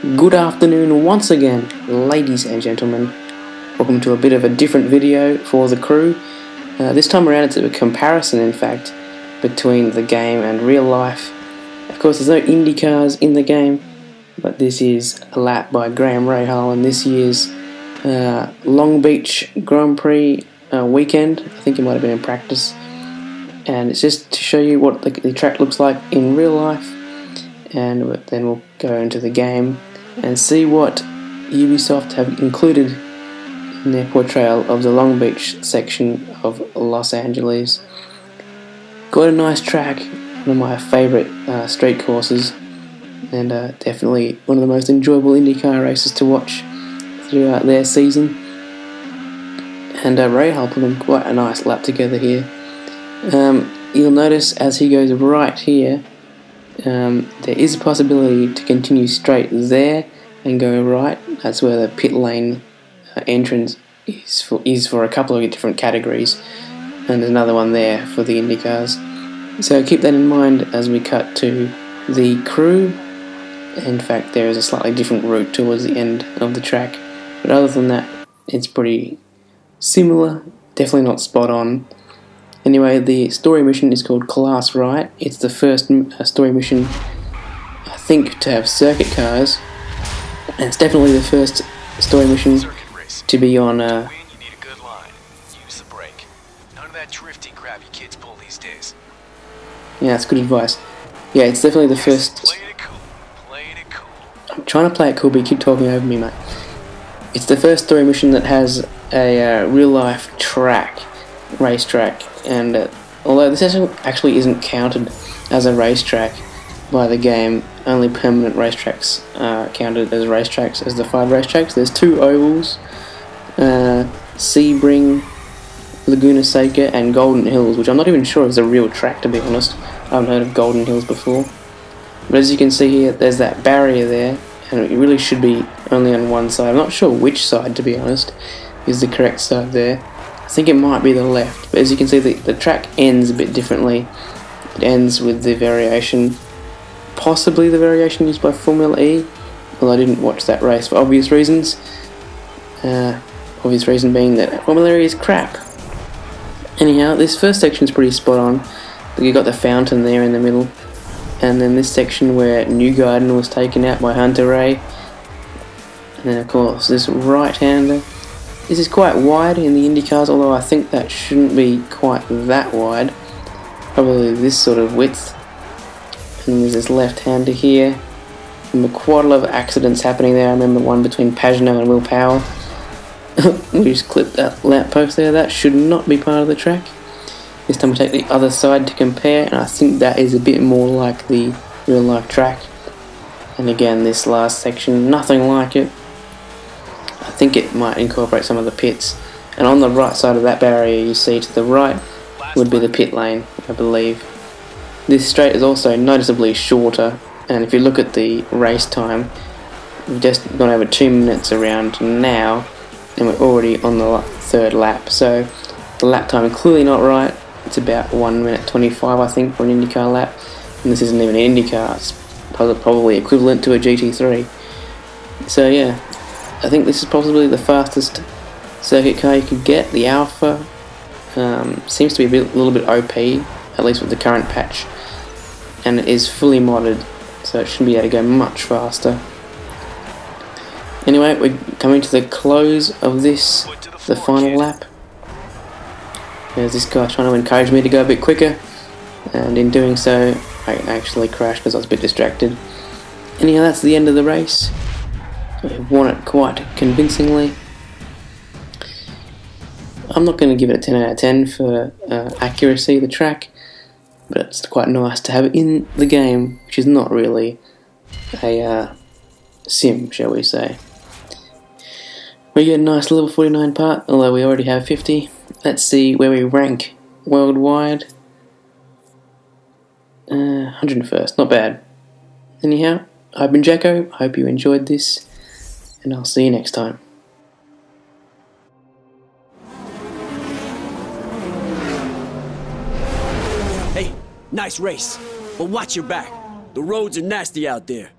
Good afternoon once again, ladies and gentlemen. Welcome to a bit of a different video for the crew. This time around it's a comparison, in fact, between the game and real life. Of course, there's no Indycars in the game, but this is a lap by Graham Rahal in this year's Long Beach Grand Prix weekend. I think it might have been in practice. And it's just to show you what the track looks like in real life, and then we'll go into the game and see what Ubisoft have included in their portrayal of the Long Beach section of Los Angeles. Got a nice track, one of my favourite street courses, and definitely one of the most enjoyable IndyCar races to watch throughout their season. And Rahal put in quite a nice lap together here. You'll notice as he goes right here, there is a possibility to continue straight there and go right. That's where the pit lane entrance is for a couple of different categories, and there's another one there for the IndyCars. So keep that in mind as we cut to the crew. In fact, there is a slightly different route towards the end of the track, but other than that, it's pretty similar, definitely not spot on. Anyway, the story mission is called Class Right. It's the first story mission, I think, to have circuit cars, and it's definitely the first story mission to be on. You need a good line. Use the brake. None of that drifting crap you kids pull these days. Yeah, that's good advice. Yeah, it's definitely the first. Playing it cool. Playing it cool. I'm trying to play it cool, but you keep talking over me, mate. It's the first story mission that has a real-life track, racetrack, and although this actually isn't counted as a racetrack by the game, only permanent racetracks are counted as racetracks, as the 5 racetracks. There's 2 ovals, Sebring, Laguna Seca, and Golden Hills, which I'm not even sure is a real track, to be honest. I haven't heard of Golden Hills before. But as you can see here, there's that barrier there, and it really should be only on one side. I'm not sure which side, to be honest, is the correct side there. I think it might be the left, but as you can see, the track ends a bit differently. It ends with the variation, possibly the variation used by Formula E, well, I didn't watch that race for obvious reasons. Obvious reason being that Formula E is crap. Anyhow, this first section is pretty spot on. You've got the fountain there in the middle, and then this section where Newgarden was taken out by Hunter Ray, and then of course this right-hander. This is quite wide in the IndyCars, although I think that shouldn't be quite that wide. Probably this sort of width. And there's this left-hander here. And quite a lot of accidents happening there. I remember one between Pagenaud and Will Powell. We just clipped that lamppost there. That should not be part of the track. This time we take the other side to compare, and I think that is a bit more like the real-life track. And again, this last section, nothing like it. I think it might incorporate some of the pits, and on the right side of that barrier you see to the right would be the pit lane, I believe. This straight is also noticeably shorter, and if you look at the race time, we've just gone over 2 minutes around now, and we're already on the 3rd lap, so the lap time is clearly not right. It's about 1 minute 25, I think, for an IndyCar lap, and this isn't even an IndyCar, it's probably equivalent to a GT3. So yeah, I think this is possibly the fastest circuit car you could get. The Alpha seems to be a little bit OP, at least with the current patch, and it is fully modded, so it should be able to go much faster. Anyway, we're coming to the close of this, the final lap. There's this guy trying to encourage me to go a bit quicker, and in doing so I actually crashed because I was a bit distracted. Anyhow, that's the end of the race. We've won it quite convincingly. I'm not going to give it a 10 out of 10 for accuracy of the track, but it's quite nice to have it in the game, which is not really a sim, shall we say. We get a nice level 49 part, although we already have 50. Let's see where we rank worldwide. 101st, not bad. Anyhow, I've been Jacko, I hope you enjoyed this, and I'll see you next time. Hey, nice race, but watch your back. The roads are nasty out there.